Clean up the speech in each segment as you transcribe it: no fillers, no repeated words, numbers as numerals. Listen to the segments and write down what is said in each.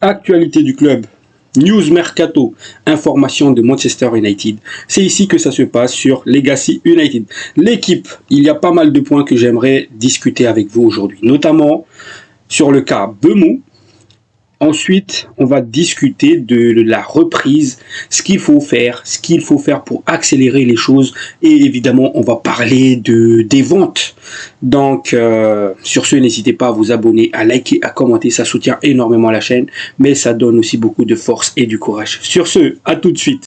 Actualité du club, news mercato, information de Manchester United. C'est ici que ça se passe sur Legacy United. L'équipe, il y a pas mal de points que j'aimerais discuter avec vous aujourd'hui, notamment sur le cas Mbeumo. Ensuite, on va discuter de la reprise, ce qu'il faut faire pour accélérer les choses. Et évidemment, on va parler des ventes. Donc, sur ce, n'hésitez pas à vous abonner, à liker, à commenter. Ça soutient énormément la chaîne, mais ça donne aussi beaucoup de force et du courage. Sur ce, à tout de suite.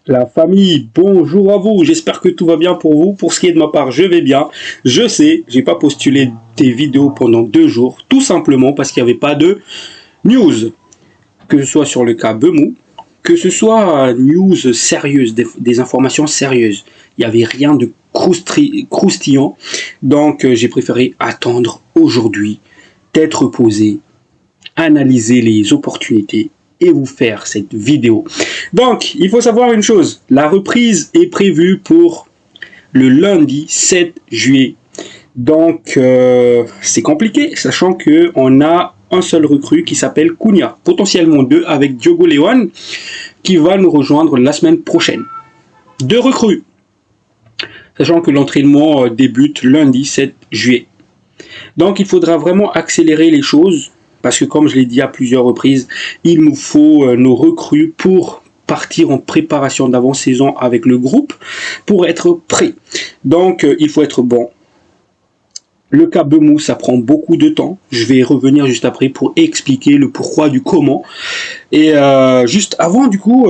La famille, bonjour à vous, j'espère que tout va bien pour vous. Pour ce qui est de ma part, je vais bien. Je sais, j'ai pas postulé des vidéos pendant 2 jours, tout simplement parce qu'il n'y avait pas de news. Que ce soit sur le cas Mbeumo, que ce soit news sérieuse, des informations sérieuses. Il n'y avait rien de croustillant, donc j'ai préféré attendre aujourd'hui, d'être posé, analyser les opportunités et vous faire cette vidéo. Donc, il faut savoir une chose, la reprise est prévue pour le lundi 7 juillet. Donc, c'est compliqué, sachant qu'on a un seul recrue qui s'appelle Cunha, potentiellement 2 avec Diogo León, qui va nous rejoindre la semaine prochaine. 2 recrues, sachant que l'entraînement débute lundi 7 juillet. Donc, il faudra vraiment accélérer les choses, parce que comme je l'ai dit à plusieurs reprises, il nous faut nos recrues pour partir en préparation d'avant-saison avec le groupe, pour être prêt. Donc, il faut être bon. Le cas Mbeumo, ça prend beaucoup de temps. Je vais revenir juste après pour expliquer le pourquoi du comment. Et juste avant, du coup,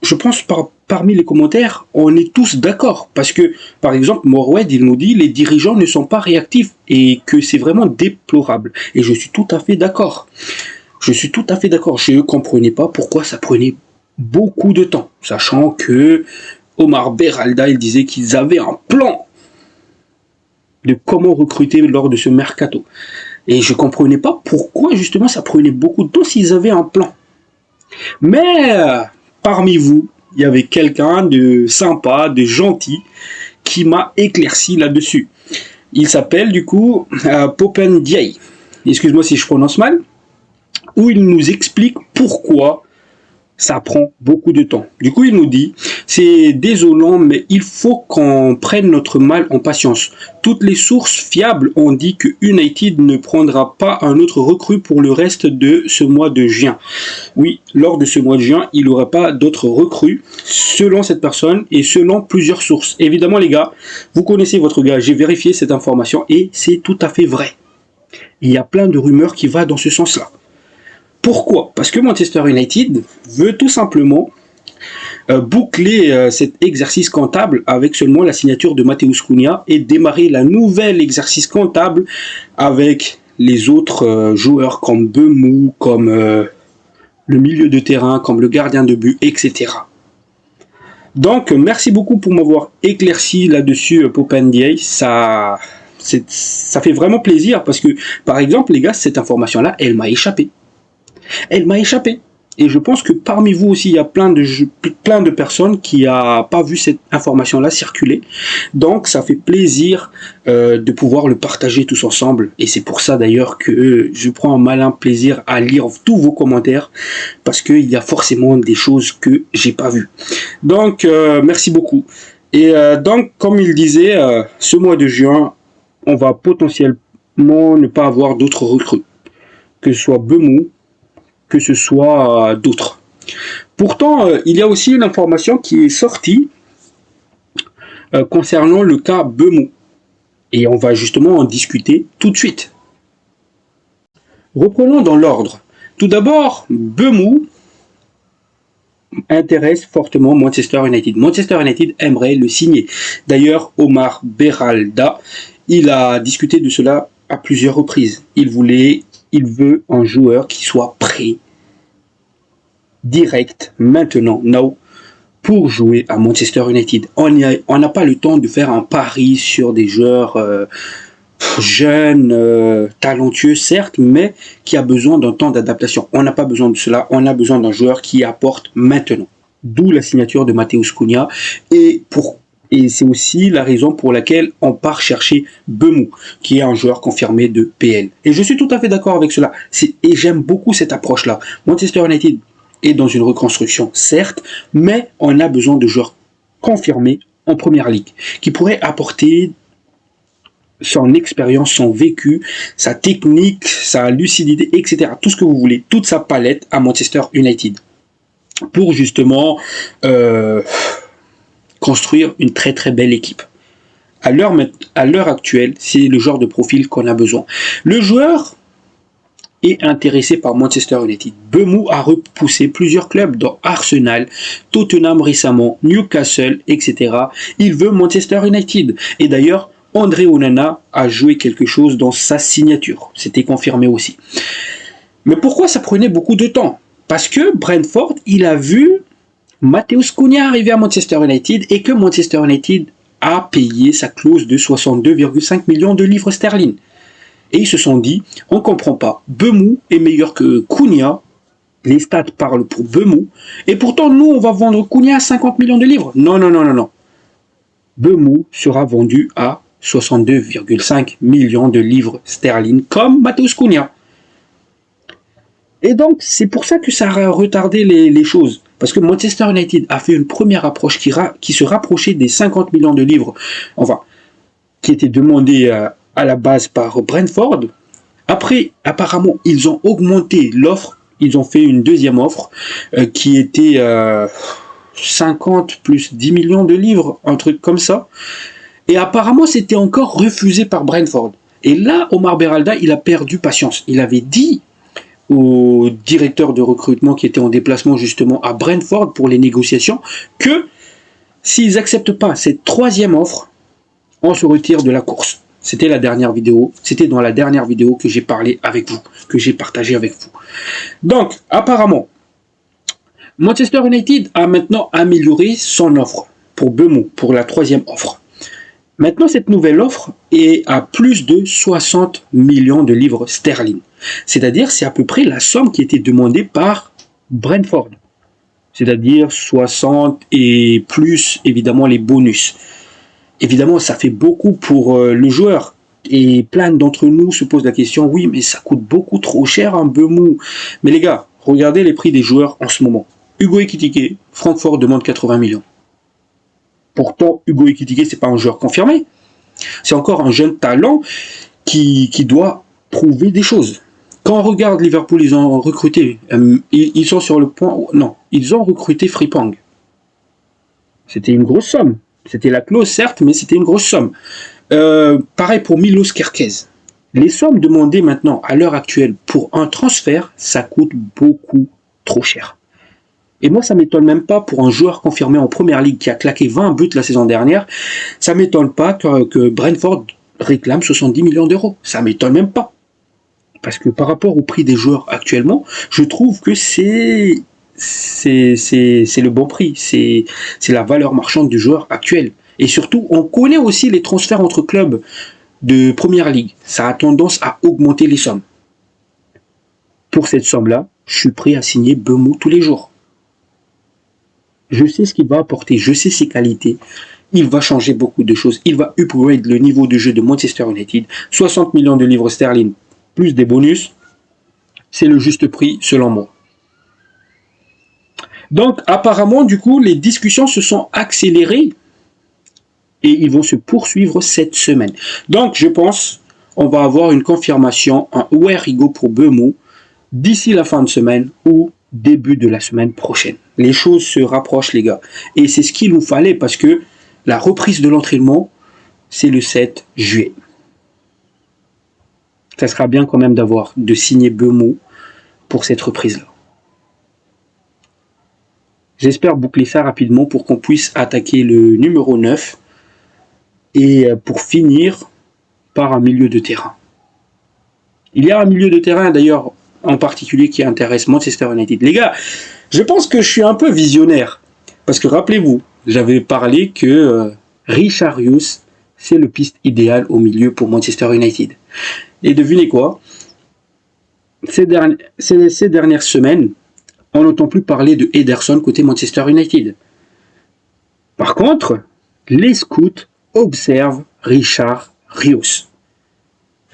je pense parmi les commentaires, on est tous d'accord. Parce que, par exemple, Morwed, il nous dit les dirigeants ne sont pas réactifs et que c'est vraiment déplorable. Et je suis tout à fait d'accord. Je ne comprenais pas pourquoi ça prenait beaucoup de temps. Sachant que Omar Berralda, il disait qu'ils avaient un plan de comment recruter lors de ce mercato. Et je ne comprenais pas pourquoi justement ça prenait beaucoup de temps s'ils avaient un plan. Mais parmi vous, il y avait quelqu'un de sympa, de gentil, qui m'a éclairci là-dessus. Il s'appelle du coup Popendiaï. Excuse-moi si je prononce mal. Où il nous explique pourquoi ça prend beaucoup de temps. Du coup, il nous dit, c'est désolant, mais il faut qu'on prenne notre mal en patience. Toutes les sources fiables ont dit que United ne prendra pas un autre recrue pour le reste de ce mois de juin. Oui, lors de ce mois de juin, il n'y aura pas d'autres recrues, selon cette personne et selon plusieurs sources. Évidemment, les gars, vous connaissez votre gars, j'ai vérifié cette information et c'est tout à fait vrai. Il y a plein de rumeurs qui vont dans ce sens-là. Pourquoi? Parce que Manchester United veut tout simplement boucler cet exercice comptable avec seulement la signature de Matheus Cunha et démarrer la nouvelle exercice comptable avec les autres joueurs comme Mbeumo, comme le milieu de terrain, comme le gardien de but, etc. Donc, merci beaucoup pour m'avoir éclairci là-dessus, Popendiaï. Ça fait vraiment plaisir parce que, par exemple, les gars, cette information-là, elle m'a échappé. Et je pense que parmi vous aussi, il y a plein de personnes qui n'ont pas vu cette information-là circuler. Donc, ça fait plaisir de pouvoir le partager tous ensemble. Et c'est pour ça d'ailleurs que je prends un malin plaisir à lire tous vos commentaires. Parce qu'il y a forcément des choses que j'ai pas vues. Donc, merci beaucoup. Et donc, comme il disait, ce mois de juin, on va potentiellement ne pas avoir d'autres recrues. Que ce soit Mbeumo, que ce soit d'autres. Pourtant, il y a aussi une information qui est sortie concernant le cas Mbeumo. Et on va justement en discuter tout de suite. Reprenons dans l'ordre. Tout d'abord, Mbeumo intéresse fortement Manchester United. Manchester United aimerait le signer. D'ailleurs, Omar Berralda, il a discuté de cela à plusieurs reprises. Il veut un joueur qui soit prêt, direct, maintenant, now, pour jouer à Manchester United. On n'a pas le temps de faire un pari sur des joueurs jeunes, talentueux, certes, mais qui a besoin d'un temps d'adaptation. On n'a pas besoin de cela, on a besoin d'un joueur qui apporte maintenant. D'où la signature de Matheus Cunha. Et Et c'est aussi la raison pour laquelle on part chercher Bemou, qui est un joueur confirmé de PL. Et je suis tout à fait d'accord avec cela. Et j'aime beaucoup cette approche-là. Manchester United est dans une reconstruction, certes, mais on a besoin de joueurs confirmés en première ligue, qui pourraient apporter son expérience, son vécu, sa technique, sa lucidité, etc. Tout ce que vous voulez, toute sa palette à Manchester United. Pour justement construire une très très belle équipe. À l'heure actuelle, c'est le genre de profil qu'on a besoin. Le joueur est intéressé par Manchester United. Bemou a repoussé plusieurs clubs dont Arsenal, Tottenham récemment, Newcastle, etc. Il veut Manchester United. Et d'ailleurs, André Onana a joué quelque chose dans sa signature. C'était confirmé aussi. Mais pourquoi ça prenait beaucoup de temps? Parce que Brentford, il a vu Matheus Cunha arriver à Manchester United et que Manchester United a payé sa clause de 62,5 millions de livres sterling. Et ils se sont dit, on ne comprend pas, Bemou est meilleur que Cunha, les stats parlent pour Bemou, et pourtant nous on va vendre Cunha à 50 millions de livres. Non, non, non, non, non. Bemou sera vendu à 62,5 millions de livres sterling comme Matheus Cunha. Et donc c'est pour ça que ça a retardé les choses. Parce que Manchester United a fait une première approche qui se rapprochait des 50 millions de livres, enfin, qui était demandé à la base par Brentford. Après, apparemment, ils ont augmenté l'offre. Ils ont fait une deuxième offre qui était 50 plus 10 millions de livres, un truc comme ça. Et apparemment, c'était encore refusé par Brentford. Et là, Omar Berralda, il a perdu patience. Il avait dit au directeur de recrutement qui était en déplacement justement à Brentford pour les négociations que s'ils n'acceptent pas cette troisième offre, on se retire de la course. C'était la dernière vidéo, c'était dans la dernière vidéo que j'ai parlé avec vous, que j'ai partagé avec vous. Donc, apparemment, Manchester United a maintenant amélioré son offre pour Bemou, pour la troisième offre. Maintenant, cette nouvelle offre est à plus de 60 millions de livres sterling. C'est-à-dire, c'est à peu près la somme qui était demandée par Brentford. C'est-à-dire 60 et plus, évidemment, les bonus. Évidemment, ça fait beaucoup pour le joueur. Et plein d'entre nous se posent la question, oui, mais ça coûte beaucoup trop cher un Bemou. Mais les gars, regardez les prix des joueurs en ce moment. Hugo Ekitike, Francfort demande 80 millions. Pourtant, Hugo Ekitike, c'est pas un joueur confirmé. C'est encore un jeune talent qui doit prouver des choses. Quand on regarde Liverpool, ils ont recruté, ils sont sur le point, non, ils ont recruté Frimpong. C'était une grosse somme. C'était la clause, certes, mais c'était une grosse somme. Pareil pour Milos Kerkez. Les sommes demandées maintenant, à l'heure actuelle, pour un transfert, ça coûte beaucoup trop cher. Et moi, ça ne m'étonne même pas pour un joueur confirmé en première ligue qui a claqué 20 buts la saison dernière. Ça ne m'étonne pas que Brentford réclame 70 millions d'euros. Ça ne m'étonne même pas. Parce que par rapport au prix des joueurs actuellement, je trouve que c'est le bon prix. C'est la valeur marchande du joueur actuel. Et surtout, on connaît aussi les transferts entre clubs de première ligue. Ça a tendance à augmenter les sommes. Pour cette somme-là, je suis prêt à signer Bemou tous les jours. Je sais ce qu'il va apporter, je sais ses qualités. Il va changer beaucoup de choses. Il va upgrade le niveau de jeu de Manchester United. 60 millions de livres sterling plus des bonus, c'est le juste prix selon moi. Donc apparemment, du coup, les discussions se sont accélérées et ils vont se poursuivre cette semaine. Donc je pense on va avoir une confirmation, un where he go pour Bemou d'ici la fin de semaine ou début de la semaine prochaine. Les choses se rapprochent, les gars. Et c'est ce qu'il nous fallait parce que la reprise de l'entraînement, c'est le 7 juillet. Ça sera bien quand même de signer Bemou pour cette reprise-là. J'espère boucler ça rapidement pour qu'on puisse attaquer le numéro 9 et pour finir par un milieu de terrain. Il y a un milieu de terrain d'ailleurs en particulier qui intéresse Manchester United. Les gars, je pense que je suis un peu visionnaire. Parce que rappelez-vous, j'avais parlé que Richarlison, c'est le piste idéal au milieu pour Manchester United. Et devinez quoi? Ces dernières semaines, on n'entend plus parler de Ederson côté Manchester United. Par contre, Les scouts observent Richard Rios.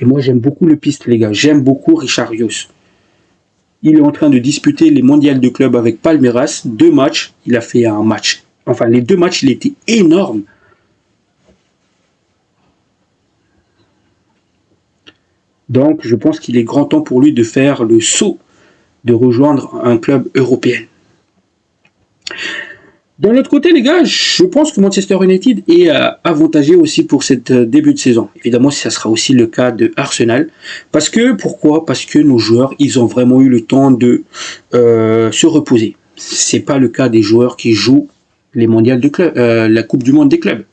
Et moi, j'aime beaucoup le piste, les gars. J'aime beaucoup Richard Rios. Il est en train de disputer les mondiales de club avec Palmeiras. 2 matchs. Il a fait un match. Enfin, les 2 matchs, il était énorme. Donc, je pense qu'il est grand temps pour lui de faire le saut, de rejoindre un club européen. D'un autre côté, les gars, je pense que Manchester United est avantagé aussi pour cette début de saison. Évidemment, ça sera aussi le cas de Arsenal. Pourquoi? Parce que nos joueurs, ils ont vraiment eu le temps de se reposer. C'est pas le cas des joueurs qui jouent les mondiales de club, la Coupe du Monde des clubs.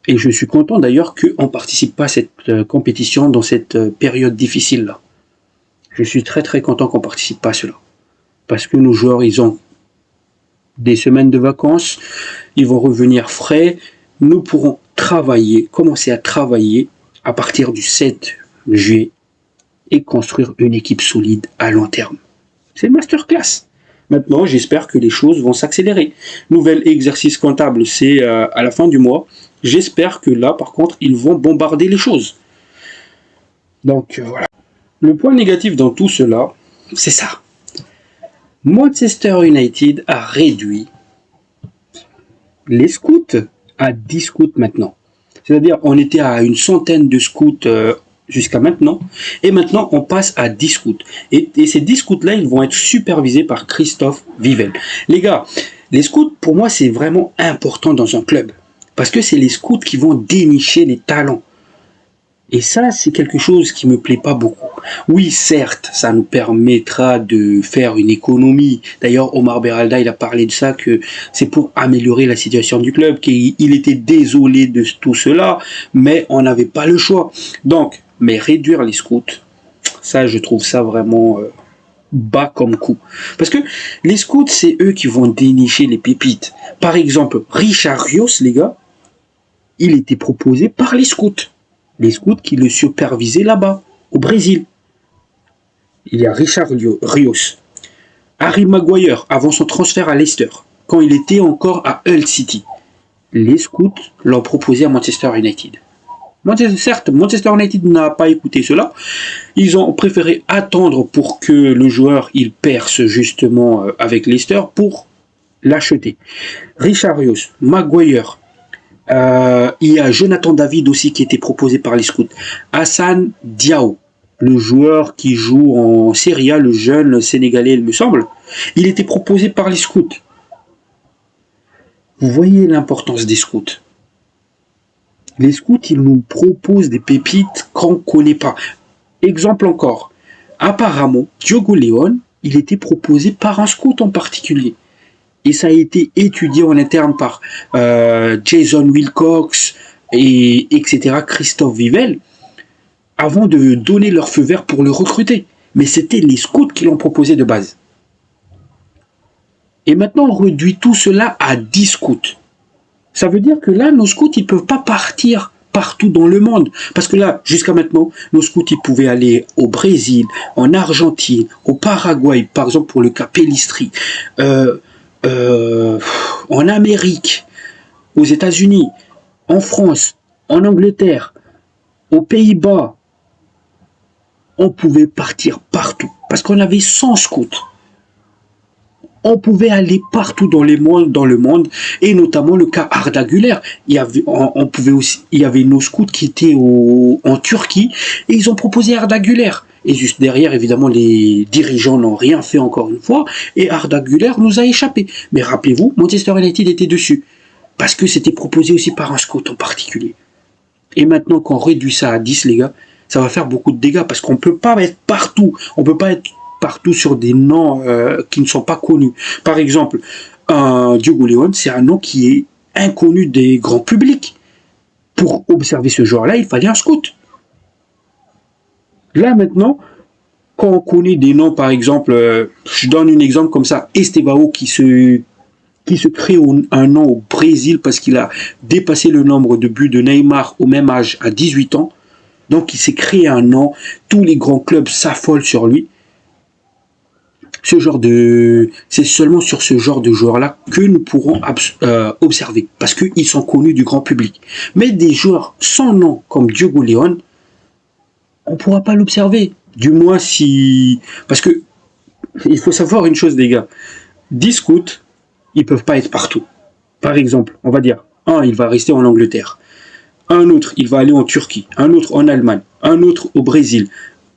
Et je suis content d'ailleurs qu'on ne participe pas à cette compétition dans cette période difficile-là. Je suis très très content qu'on ne participe pas à cela. Parce que nos joueurs, ils ont des semaines de vacances, ils vont revenir frais, nous pourrons commencer à travailler à partir du 7 juillet et construire une équipe solide à long terme. C'est une masterclass. Maintenant, j'espère que les choses vont s'accélérer. Nouvel exercice comptable, c'est à la fin du mois. J'espère que là, par contre, ils vont bombarder les choses. Donc, voilà. Le point négatif dans tout cela, c'est ça. Manchester United a réduit les scouts à 10 scouts maintenant. C'est-à-dire, on était à une centaine de scouts jusqu'à maintenant, et maintenant, on passe à 10 scouts. Et ces 10 scouts-là, ils vont être supervisés par Christophe Vivel. Les gars, les scouts, pour moi, c'est vraiment important dans un club. Parce que c'est les scouts qui vont dénicher les talents. Et ça, c'est quelque chose qui me plaît pas beaucoup. Oui, certes, ça nous permettra de faire une économie. D'ailleurs, Omar Beralda, il a parlé de ça, que c'est pour améliorer la situation du club, qu'il était désolé de tout cela, mais on n'avait pas le choix. Donc, mais réduire les scouts, ça, je trouve ça vraiment bas comme coup. Parce que les scouts, c'est eux qui vont dénicher les pépites. Par exemple, Richard Rios, les gars, il était proposé par les scouts. Les scouts qui le supervisaient là-bas, au Brésil. Il y a Richard Rios. Harry Maguire, avant son transfert à Leicester, quand il était encore à Hull City. Les scouts l'ont proposé à Manchester United. Certes, Manchester United n'a pas écouté cela. Ils ont préféré attendre pour que le joueur il perce justement avec Leicester pour l'acheter. Richard Rios, Maguire, il y a Jonathan David aussi qui était proposé par les scouts. Hassan Diao, le joueur qui joue en Serie A, le jeune Sénégalais, il me semble, il était proposé par les scouts. Vous voyez l'importance des scouts. Les scouts, ils nous proposent des pépites qu'on ne connaît pas. Exemple encore, apparemment, Diogo León, il était proposé par un scout en particulier. Et ça a été étudié en interne par Jason Wilcox, etc., Christophe Vivel, avant de donner leur feu vert pour le recruter. Mais c'était les scouts qui l'ont proposé de base. Et maintenant, on réduit tout cela à 10 scouts. Ça veut dire que là, nos scouts, ils ne peuvent pas partir partout dans le monde. Parce que là, jusqu'à maintenant, nos scouts, ils pouvaient aller au Brésil, en Argentine, au Paraguay, par exemple pour le cas Pellistri, en Amérique, aux États-Unis, en France, en Angleterre, aux Pays-Bas. On pouvait partir partout parce qu'on avait 100 scouts. On pouvait aller partout dans le monde, et notamment le cas Arda Güler. Il y avait nos scouts qui étaient en Turquie et ils ont proposé Arda Güler. Et juste derrière, évidemment, les dirigeants n'ont rien fait encore une fois, et Arda Güler nous a échappé. Mais rappelez-vous, Manchester United était dessus, parce que c'était proposé aussi par un scout en particulier. Et maintenant qu'on réduit ça à 10, les gars, ça va faire beaucoup de dégâts, parce qu'on ne peut pas être partout. On ne peut pas être partout sur des noms qui ne sont pas connus. Par exemple, Diogo León, c'est un nom qui est inconnu des grands publics. Pour observer ce joueur-là, il fallait un scout. Là, maintenant, quand on connaît des noms, par exemple, je donne un exemple comme ça, Estevao qui se crée un nom au Brésil parce qu'il a dépassé le nombre de buts de Neymar au même âge, à 18 ans. Donc, il s'est créé un nom. Tous les grands clubs s'affolent sur lui. C'est seulement sur ce genre de joueurs-là que nous pourrons observer, parce qu'ils sont connus du grand public. Mais des joueurs sans nom comme Diogo León, on ne pourra pas l'observer. Du moins si... Parce que il faut savoir une chose, les gars. 10 scouts, ils peuvent pas être partout. Par exemple, on va dire, un, il va rester en Angleterre. Un autre, il va aller en Turquie. Un autre en Allemagne. Un autre au Brésil.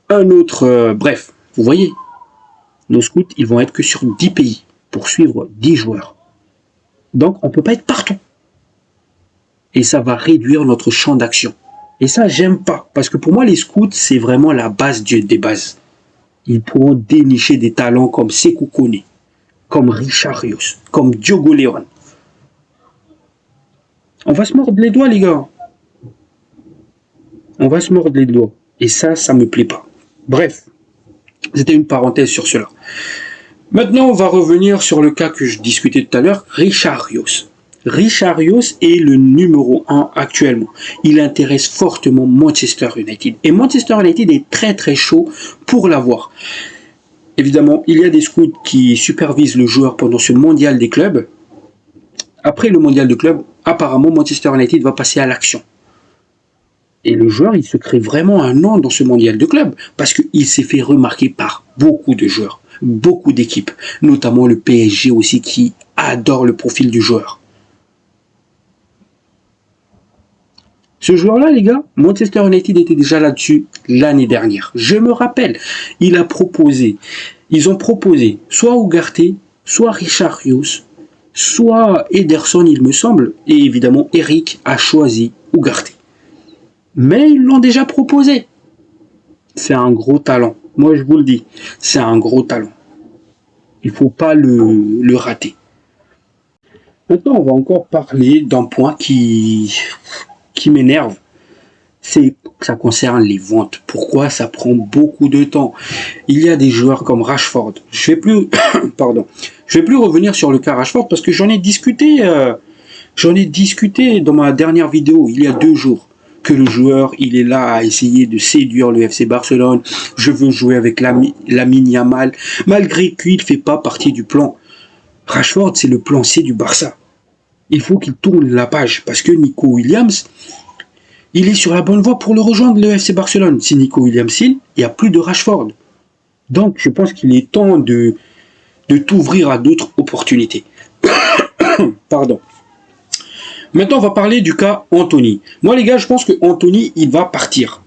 Un autre... bref, vous voyez, nos scouts, ils vont être que sur 10 pays pour suivre 10 joueurs. Donc, on ne peut pas être partout. Et ça va réduire notre champ d'action. Et ça, j'aime pas. Parce que pour moi, les scouts, c'est vraiment la base des bases. Ils pourront dénicher des talents comme Sékou Kone, comme Richard Rios, comme Diogo León. On va se mordre les doigts, les gars. On va se mordre les doigts. Et ça me plaît pas. Bref, c'était une parenthèse sur cela. Maintenant, on va revenir sur le cas que je discutais tout à l'heure, Richard Rios. Richard Rios est le numéro 1 actuellement. Il intéresse fortement Manchester United. Et Manchester United est très très chaud pour l'avoir. Évidemment, il y a des scouts qui supervisent le joueur pendant ce mondial des clubs. Après le mondial de clubs, apparemment Manchester United va passer à l'action. Et le joueur, il se crée vraiment un nom dans ce mondial de clubs parce qu'il s'est fait remarquer par beaucoup de joueurs, beaucoup d'équipes, notamment le PSG aussi qui adore le profil du joueur. Ce joueur-là, les gars, Manchester United était déjà là-dessus l'année dernière. Je me rappelle, ils ont proposé soit Ugarte, soit Richard Rios, soit Ederson, il me semble, et évidemment, Eric a choisi Ugarte. Mais ils l'ont déjà proposé. C'est un gros talent. Moi, je vous le dis, c'est un gros talent. Il ne faut pas le rater. Maintenant, on va encore parler d'un point qui m'énerve. Ça concerne les ventes. Pourquoi ça prend beaucoup de temps? Il y a des joueurs comme Rashford. Je vais plus revenir sur le cas Rashford parce que j'en ai discuté dans ma dernière vidéo il y a 2 jours. Que le joueur, il est là à essayer de séduire le FC Barcelone. Je veux jouer avec Lamine Yamal, malgré qu'il ne fait pas partie du plan. Rashford, c'est le plan C du Barça. Il faut qu'il tourne la page parce que Nico Williams, il est sur la bonne voie pour le rejoindre le FC Barcelone. Si Nico Williams, il n'y a plus de Rashford. Donc, je pense qu'il est temps de t'ouvrir à d'autres opportunités. Pardon. Maintenant, on va parler du cas Anthony. Moi, les gars, je pense que Anthony, il va partir.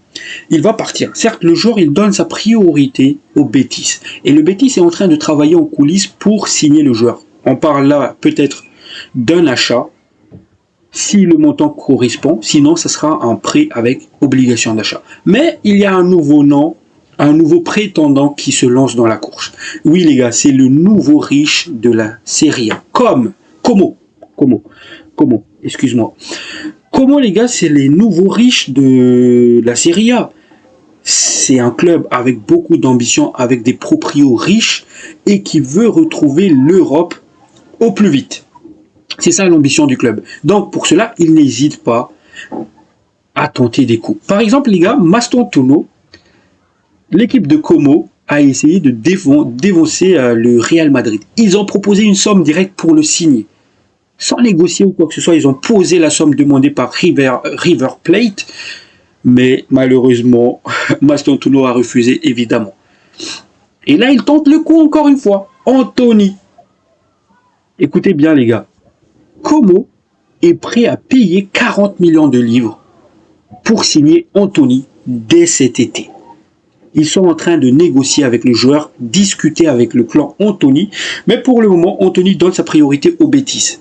Il va partir. Certes, le joueur, il donne sa priorité au Betis. Et le Betis est en train de travailler en coulisses pour signer le joueur. On parle là, peut-être, d'un achat, si le montant correspond. Sinon, ça sera un prêt avec obligation d'achat. Mais il y a un nouveau nom, un nouveau prétendant qui se lance dans la course. Oui, les gars, c'est le nouveau riche de la Serie A. Como, excuse-moi. Como, les gars, c'est les nouveaux riches de la Serie A. C'est un club avec beaucoup d'ambition, avec des proprios riches et qui veut retrouver l'Europe au plus vite. C'est ça l'ambition du club. Donc, pour cela, il n'hésite pas à tenter des coups. Par exemple, les gars, Mastantuono, l'équipe de Como a essayé de défoncer le Real Madrid. Ils ont proposé une somme directe pour le signer. Sans négocier ou quoi que ce soit, ils ont posé la somme demandée par River Plate, mais malheureusement, Mastantuono a refusé, évidemment. Et là, il tente le coup encore une fois. Anthony. Écoutez bien, les gars. Como est prêt à payer 40 millions de livres pour signer Anthony dès cet été. Ils sont en train de négocier avec le joueur, discuter avec le clan Anthony, mais pour le moment, Anthony donne sa priorité au Betis.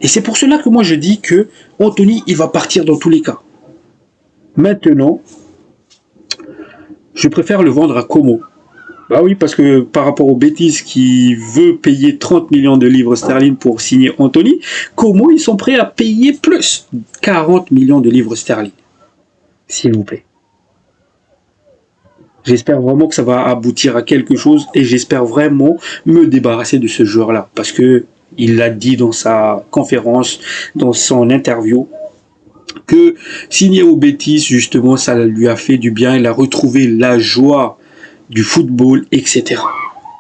Et c'est pour cela que moi je dis que Anthony, il va partir dans tous les cas. Maintenant, je préfère le vendre à Como. Bah oui, parce que par rapport au Betis qui veut payer 30 millions de livres sterling pour signer Anthony, Como, ils sont prêts à payer plus 40 millions de livres sterling. S'il vous plaît. J'espère vraiment que ça va aboutir à quelque chose et j'espère vraiment me débarrasser de ce joueur-là. Parce que il l'a dit dans sa conférence, dans son interview, que signer au Betis, justement, ça lui a fait du bien. Il a retrouvé la joie du football, etc.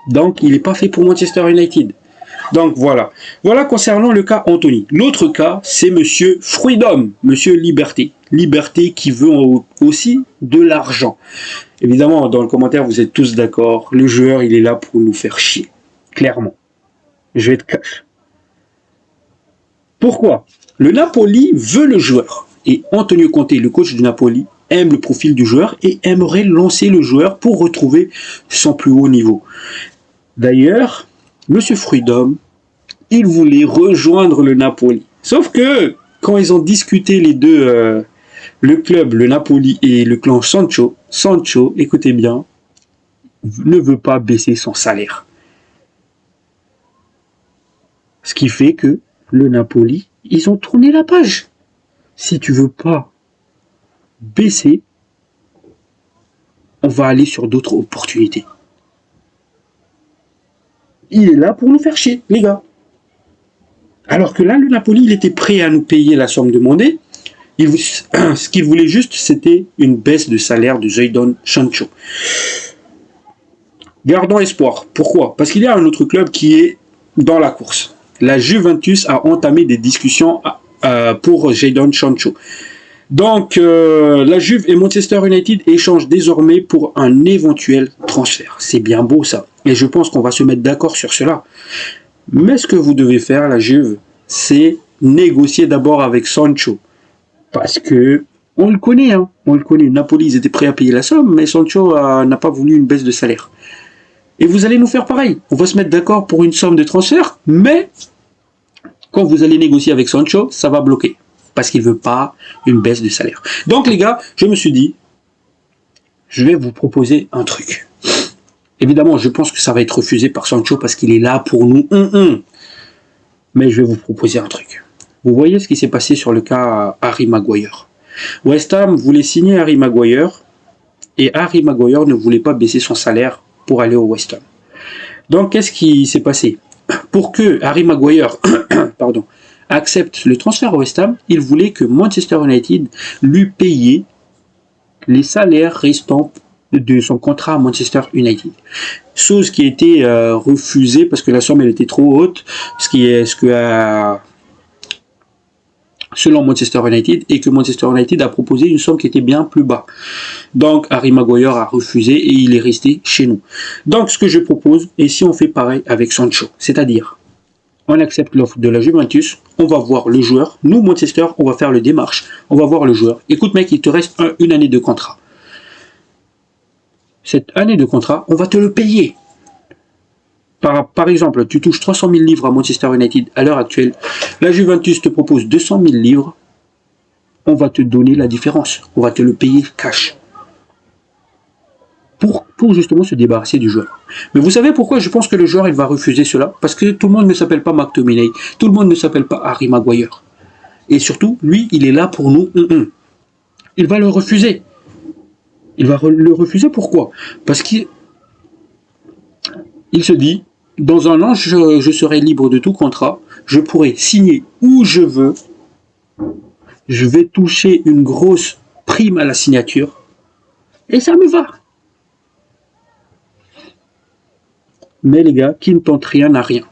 Donc, il n'est pas fait pour Manchester United. Donc, voilà. Voilà concernant le cas Anthony. L'autre cas, c'est Monsieur Freedom, Monsieur Liberté. Liberté qui veut aussi de l'argent. Évidemment, dans le commentaire, vous êtes tous d'accord. Le joueur, il est là pour nous faire chier. Clairement. Je vais être cash. Pourquoi? Le Napoli veut le joueur. Et Antonio Conte, le coach du Napoli, aime le profil du joueur et aimerait lancer le joueur pour retrouver son plus haut niveau. D'ailleurs, Monsieur Freedom, il voulait rejoindre le Napoli. Sauf que, quand ils ont discuté les deux, le club, le Napoli et le clan Sancho, écoutez bien, ne veut pas baisser son salaire. Ce qui fait que le Napoli, ils ont tourné la page. Si tu veux pas baisser, on va aller sur d'autres opportunités. Il est là pour nous faire chier, les gars. Alors que là, le Napoli, il était prêt à nous payer la somme demandée. Ce qu'il voulait juste, c'était une baisse de salaire de Jadon Sancho. Gardons espoir. Pourquoi? Parce qu'il y a un autre club qui est dans la course. La Juventus a entamé des discussions pour Jadon Sancho. Donc, la Juve et Manchester United échangent désormais pour un éventuel transfert. C'est bien beau ça. Et je pense qu'on va se mettre d'accord sur cela. Mais ce que vous devez faire, la Juve, c'est négocier d'abord avec Sancho. Parce que, on le connaît, hein. On le connaît. Napoli, ils étaient prêts à payer la somme, mais Sancho n'a pas voulu une baisse de salaire. Et vous allez nous faire pareil. On va se mettre d'accord pour une somme de transfert, mais quand vous allez négocier avec Sancho, ça va bloquer. Parce qu'il ne veut pas une baisse de salaire. Donc les gars, je me suis dit, je vais vous proposer un truc. Évidemment, je pense que ça va être refusé par Sancho parce qu'il est là pour nous. Mais je vais vous proposer un truc. Vous voyez ce qui s'est passé sur le cas Harry Maguire. West Ham voulait signer Harry Maguire et Harry Maguire ne voulait pas baisser son salaire pour aller au West Ham. Donc, qu'est-ce qui s'est passé? Pour que Harry Maguire accepte le transfert au West Ham, il voulait que Manchester United lui payait les salaires restants de son contrat à Manchester United. Chose qui a été refusée parce que la somme elle était trop haute, selon Manchester United, et que Manchester United a proposé une somme qui était bien plus bas. Donc Harry Maguire a refusé et il est resté chez nous. Donc ce que je propose, et si on fait pareil avec Sancho, c'est-à-dire on accepte l'offre de la Juventus, on va voir le joueur, nous Manchester, on va faire le démarche, on va voir le joueur. Écoute mec, il te reste une année de contrat. Cette année de contrat, on va te le payer. Par exemple, tu touches 300 000 livres à Manchester United à l'heure actuelle. La Juventus te propose 200 000 livres. On va te donner la différence. On va te le payer cash. Pour justement se débarrasser du joueur. Mais vous savez pourquoi je pense que le joueur il va refuser cela? Parce que tout le monde ne s'appelle pas McTominay. Tout le monde ne s'appelle pas Harry Maguire. Et surtout, lui, il est là pour nous. Il va le refuser. Il va le refuser pourquoi? Parce qu'il se dit, dans un an, je serai libre de tout contrat, je pourrai signer où je veux, je vais toucher une grosse prime à la signature, et ça me va. Mais les gars, qui ne tente rien n'a rien.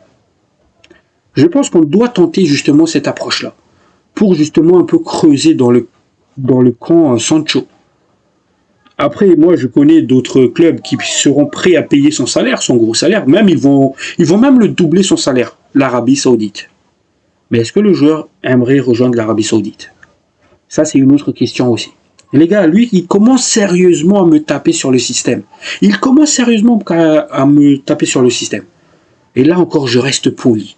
Je pense qu'on doit tenter justement cette approche-là, pour justement un peu creuser dans le camp Sancho. Après, moi, je connais d'autres clubs qui seront prêts à payer son salaire, son gros salaire. Même, ils vont même le doubler son salaire, l'Arabie Saoudite. Mais est-ce que le joueur aimerait rejoindre l'Arabie Saoudite? Ça, c'est une autre question aussi. Et les gars, lui, il commence sérieusement à me taper sur le système. Il commence sérieusement à me taper sur le système. Et là encore, je reste poli.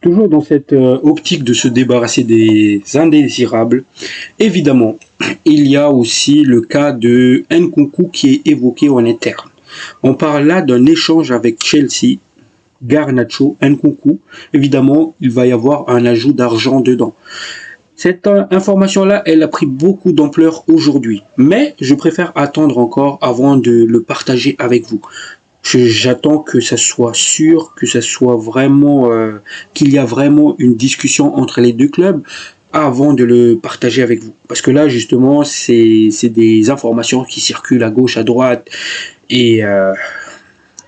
Toujours dans cette optique de se débarrasser des indésirables, évidemment, il y a aussi le cas de Nkunku qui est évoqué en interne. On parle là d'un échange avec Chelsea, Garnacho, Nkunku. Évidemment, il va y avoir un ajout d'argent dedans. Cette information-là, elle a pris beaucoup d'ampleur aujourd'hui. Mais je préfère attendre encore avant de le partager avec vous. J'attends que ça soit sûr, que ça soit vraiment, qu'il y a vraiment une discussion entre les deux clubs. avant de le partager avec vous. Parce que là, justement, c'est des informations qui circulent à gauche, à droite, et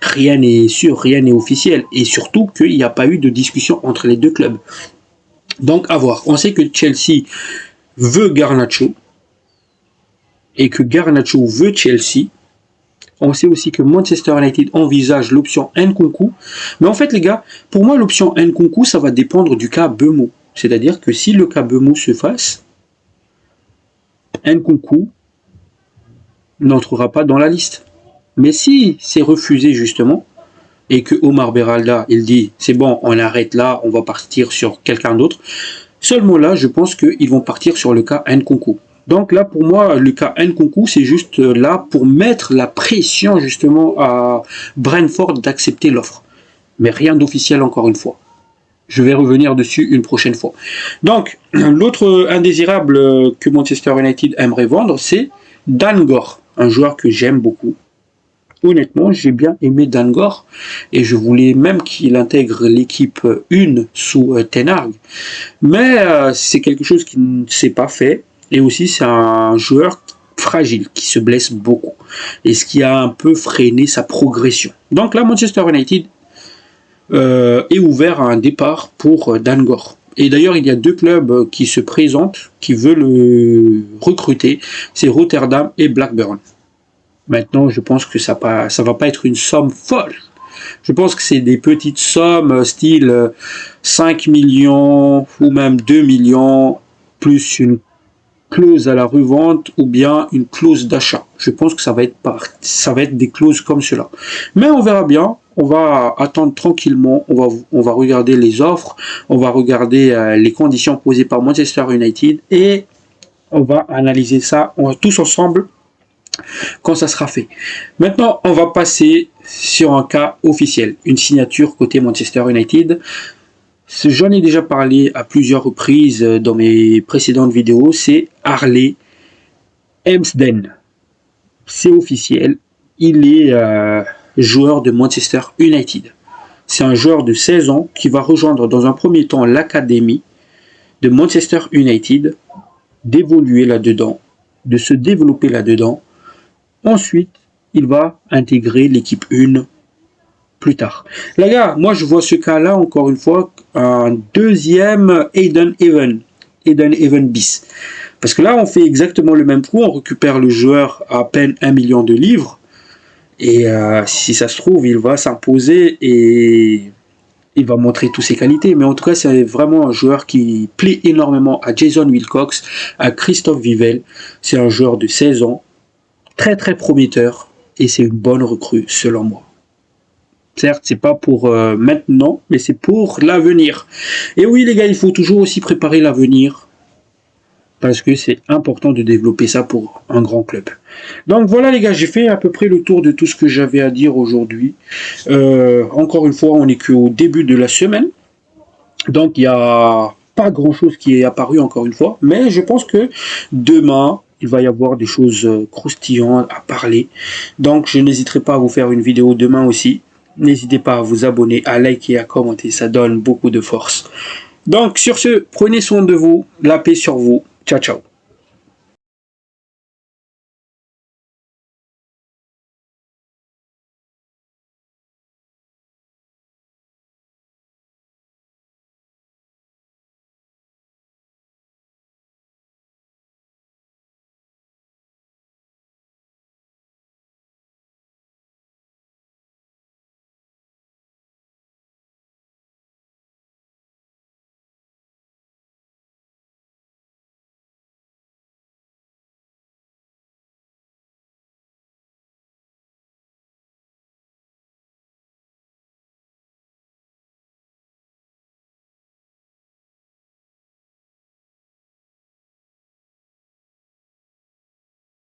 rien n'est sûr, rien n'est officiel. Et surtout qu'il n'y a pas eu de discussion entre les deux clubs. Donc, à voir. On sait que Chelsea veut Garnacho, et que Garnacho veut Chelsea. On sait aussi que Manchester United envisage l'option Nkunku. Mais en fait, les gars, pour moi, l'option Nkunku, ça va dépendre du cas Mbeumo. C'est-à-dire que si le cas Mbeumo se fasse, Nkunku n'entrera pas dans la liste. Mais si c'est refusé, justement, et que Omar Berralda, il dit, c'est bon, on arrête là, on va partir sur quelqu'un d'autre, seulement là, je pense qu'ils vont partir sur le cas Nkunku. Donc là, pour moi, le cas Nkunku, c'est juste là pour mettre la pression justement à Brentford d'accepter l'offre. Mais rien d'officiel encore une fois. Je vais revenir dessus une prochaine fois. Donc, l'autre indésirable que Manchester United aimerait vendre, c'est Dangor, un joueur que j'aime beaucoup. Honnêtement, j'ai bien aimé Dangor et je voulais même qu'il intègre l'équipe 1 sous Ten Hag. Mais c'est quelque chose qui ne s'est pas fait. Et aussi, c'est un joueur fragile qui se blesse beaucoup. Et ce qui a un peu freiné sa progression. Donc là, Manchester United est ouvert à un départ pour Dangor. Et d'ailleurs, il y a deux clubs qui se présentent, qui veulent le recruter. C'est Rotterdam et Blackburn. Maintenant, je pense que ça va pas être une somme folle. Je pense que c'est des petites sommes, style 5 millions ou même 2 millions, plus une clause à la revente ou bien une clause d'achat. Je pense que ça va être des clauses comme cela. Mais on verra bien. On va attendre tranquillement. On va regarder les offres. On va regarder les conditions posées par Manchester United et on va analyser ça tous ensemble quand ça sera fait. Maintenant, on va passer sur un cas officiel, une signature côté Manchester United. J'en ai déjà parlé à plusieurs reprises dans mes précédentes vidéos, c'est Harley Hemsden. C'est officiel, il est joueur de Manchester United. C'est un joueur de 16 ans qui va rejoindre dans un premier temps l'académie de Manchester United, d'évoluer là-dedans, de se développer là-dedans. Ensuite, il va intégrer l'équipe 1 plus tard. Les gars, moi je vois ce cas-là, encore une fois, un deuxième Aiden Even bis. Parce que là, on fait exactement le même coup, on récupère le joueur à peine 1 million de livres, et si ça se trouve, il va s'imposer et il va montrer toutes ses qualités. Mais en tout cas, c'est vraiment un joueur qui plaît énormément à Jason Wilcox, à Christophe Vivell. C'est un joueur de 16 ans, très très prometteur, et c'est une bonne recrue selon moi. Certes, c'est pas pour maintenant, mais c'est pour l'avenir. Et oui, les gars, il faut toujours aussi préparer l'avenir, parce que c'est important de développer ça pour un grand club. Donc voilà, les gars, j'ai fait à peu près le tour de tout ce que j'avais à dire aujourd'hui. Encore une fois, on n'est qu'au début de la semaine, donc il n'y a pas grand-chose qui est apparu encore une fois, mais je pense que demain, il va y avoir des choses croustillantes à parler. Donc je n'hésiterai pas à vous faire une vidéo demain aussi. N'hésitez pas à vous abonner, à liker, à commenter, ça donne beaucoup de force. Donc sur ce, prenez soin de vous, la paix sur vous. Ciao, ciao.